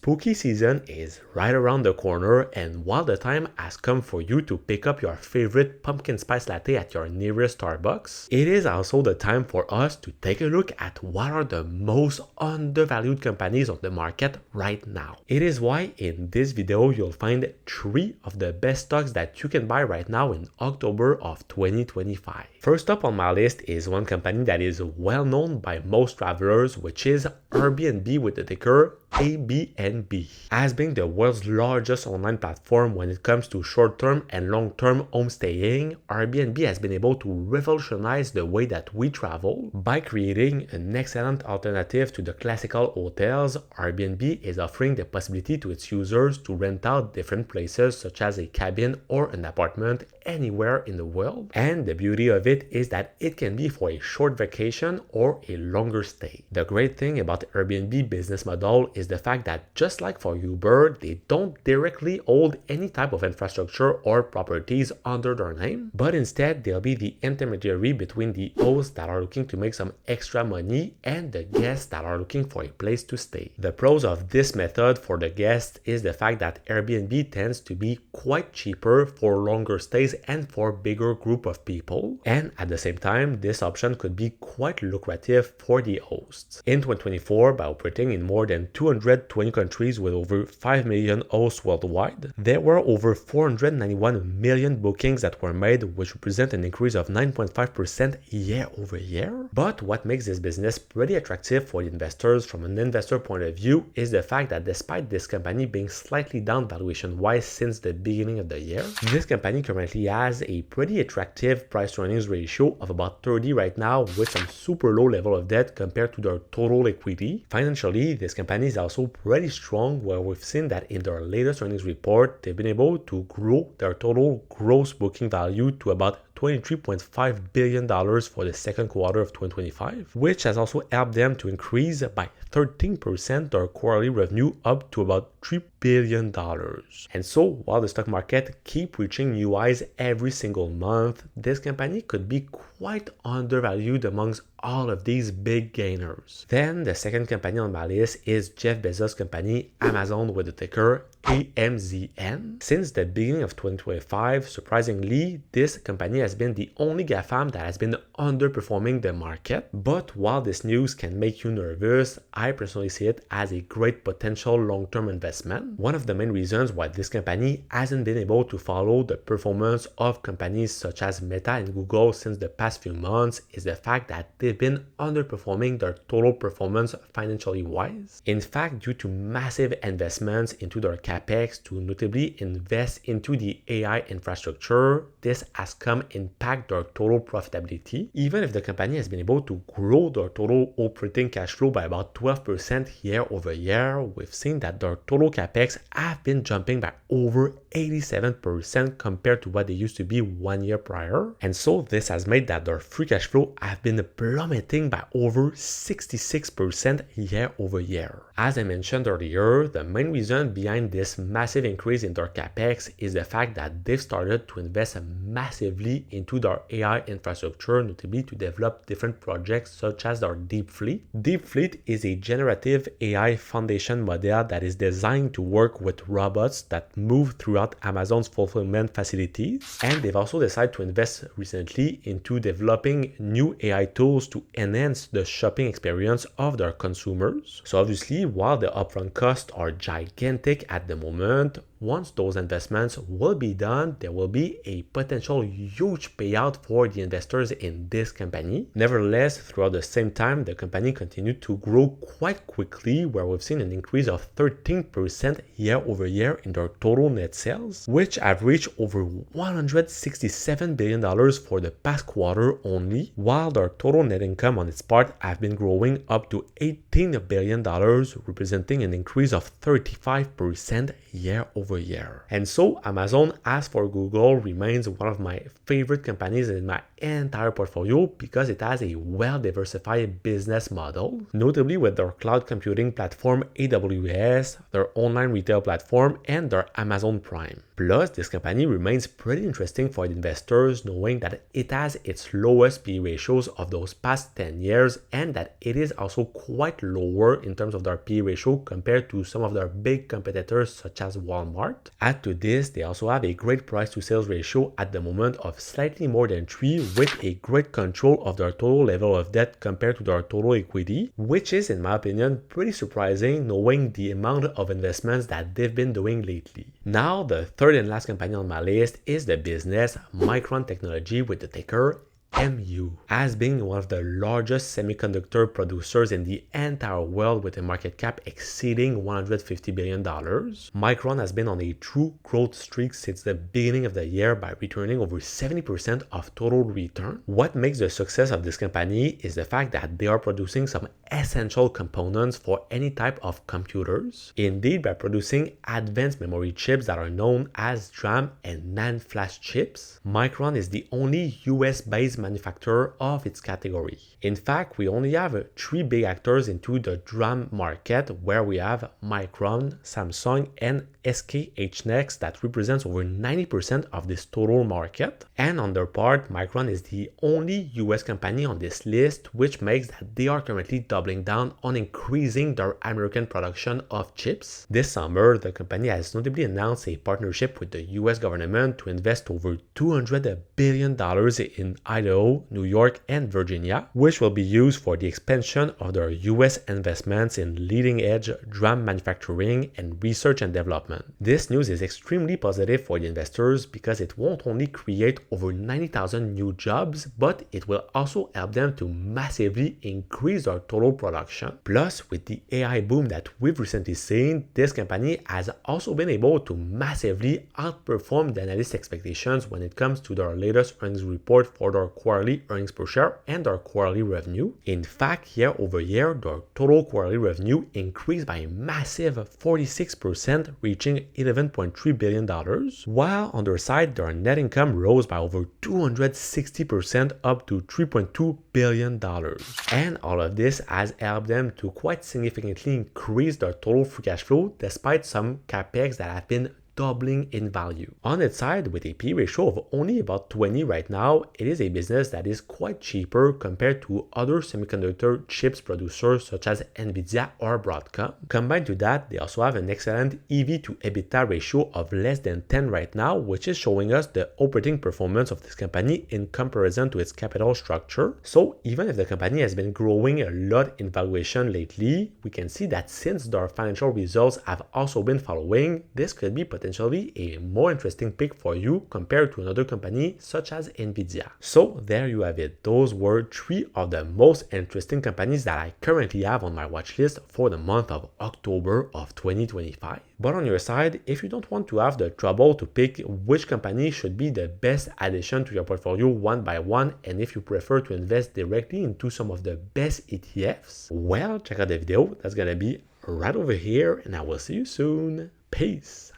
Spooky season is right around the corner, and while the time has come for you to pick up your favorite pumpkin spice latte at your nearest Starbucks, it is also the time for us to take a look at what are the most undervalued companies on the market right now. It is why in this video you'll find 3 of the best stocks that you can buy right now in October of 2025. First up on my list is one company that is well known by most travelers, which is Airbnb with the ticker ABNB. As being the world's largest online platform when it comes to short-term and long-term homestaying, Airbnb has been able to revolutionize the way that we travel. By creating an excellent alternative to the classical hotels, Airbnb is offering the possibility to its users to rent out different places such as a cabin or an apartment anywhere in the world. And the beauty of it is that it can be for a short vacation or a longer stay. The great thing about the Airbnb business model is the fact that just like for Uber, they don't directly hold any type of infrastructure or properties under their name, but instead they'll be the intermediary between the hosts that are looking to make some extra money and the guests that are looking for a place to stay. The pros of this method for the guests is the fact that Airbnb tends to be quite cheaper for longer stays and for bigger group of people, and at the same time this option could be quite lucrative for the hosts. In 2024, by operating in more than 220 countries with over 5 million hosts worldwide, there were over 491 million bookings that were made, which represent an increase of 9.5% year over year. But what makes this business pretty attractive for the investors from an investor point of view is the fact that despite this company being slightly down valuation-wise since the beginning of the year, this company currently has a pretty attractive price-to-earnings ratio of about 30 right now, with some super low level of debt compared to their total equity. Financially, this company is also pretty strong, where we've seen that in their latest earnings report, they've been able to grow their total gross booking value to about $23.5 billion for the second quarter of 2025, which has also helped them to increase by 13% their quarterly revenue up to about $3 billion. And so, while the stock market keep reaching new highs every single month, this company could be quite undervalued amongst all of these big gainers. Then, the second company on my list is Jeff Bezos' company, Amazon with the ticker AMZN. Since the beginning of 2025, surprisingly, this company has been the only GAFAM that has been underperforming the market. But while this news can make you nervous, I personally see it as a great potential long-term investment. One of the main reasons why this company hasn't been able to follow the performance of companies such as Meta and Google since the past few months is the fact that they've been underperforming their total performance financially wise. In fact, due to massive investments into their capex to notably invest into the AI infrastructure, this has come impact their total profitability. Even if the company has been able to grow their total operating cash flow by about 12% year over year, we've seen that their total capex have been jumping by over 87% compared to what they used to be 1 year prior. And so this has made that their free cash flow have been plummeting by over 66% year over year. As I mentioned earlier, the main reason behind this massive increase in their capex is the fact that they've started to invest massively into their AI infrastructure, notably to develop different projects such as their Deep Fleet. Deep Fleet is a generative AI foundation model that is designed to work with robots that move throughout Amazon's fulfillment facilities. And they've also decided to invest recently into developing new AI tools to enhance the shopping experience of their consumers. So obviously, while the upfront costs are gigantic at the moment, once those investments will be done, there will be a potential huge payout for the investors in this company. Nevertheless, throughout the same time, the company continued to grow quite quickly, where we've seen an increase of 13% year over year in their total net sales, which have reached over $167 billion for the past quarter only, while their total net income on its part have been growing up to $18 billion, representing an increase of 35% year over year. And so Amazon, as for Google, remains one of my favorite companies in my entire portfolio because it has a well-diversified business model, notably with their cloud computing platform AWS, their online retail platform, and their Amazon Prime. Plus, this company remains pretty interesting for the investors, knowing that it has its lowest P/E ratios of those past 10 years and that it is also quite lower in terms of their P/E ratio compared to some of their big competitors such as Walmart. Add to this, they also have a great price to sales ratio at the moment of slightly more than 3, with a great control of their total level of debt compared to their total equity, which is, in my opinion, pretty surprising knowing the amount of investments that they've been doing lately. Now, the third and last company on my list is the business Micron Technology with the ticker MU. As being one of the largest semiconductor producers in the entire world with a market cap exceeding $150 billion, Micron has been on a true growth streak since the beginning of the year by returning over 70% of total return. What makes the success of this company is the fact that they are producing some essential components for any type of computers. Indeed, by producing advanced memory chips that are known as DRAM and NAND flash chips, Micron is the only US-based manufacturer of its category. In fact, we only have 3 big actors into the DRAM market, where we have Micron, Samsung, and SK Hynix that represents over 90% of this total market. And on their part, Micron is the only US company on this list, which makes that they are currently doubling down on increasing their American production of chips. This summer, the company has notably announced a partnership with the US government to invest over $200 billion in Idaho, New York, and Virginia, which will be used for the expansion of their US investments in leading-edge DRAM manufacturing and research and development. This news is extremely positive for the investors because it won't only create over 90,000 new jobs, but it will also help them to massively increase their total production. Plus, with the AI boom that we've recently seen, this company has also been able to massively outperform the analyst expectations when it comes to their latest earnings report for their quarterly earnings per share and their quarterly revenue. In fact, year over year, their total quarterly revenue increased by a massive 46%, reaching $11.3 billion, while on their side, their net income rose by over 260% up to $3.2 billion. And all of this has helped them to quite significantly increase their total free cash flow despite some capex that have been doubling in value. On its side, with a P ratio of only about 20 right now, it is a business that is quite cheaper compared to other semiconductor chips producers such as Nvidia or Broadcom. Combined to that, they also have an excellent EV to EBITDA ratio of less than 10 right now, which is showing us the operating performance of this company in comparison to its capital structure. So even if the company has been growing a lot in valuation lately, we can see that since their financial results have also been following, this could be potentially a more interesting pick for you compared to another company such as Nvidia. So there you have it. Those were 3 of the most interesting companies that I currently have on my watch list for the month of October of 2025. But on your side, if you don't want to have the trouble to pick which company should be the best addition to your portfolio one by one, and if you prefer to invest directly into some of the best ETFs, well, check out the video. That's gonna be right over here, and I will see you soon. Peace.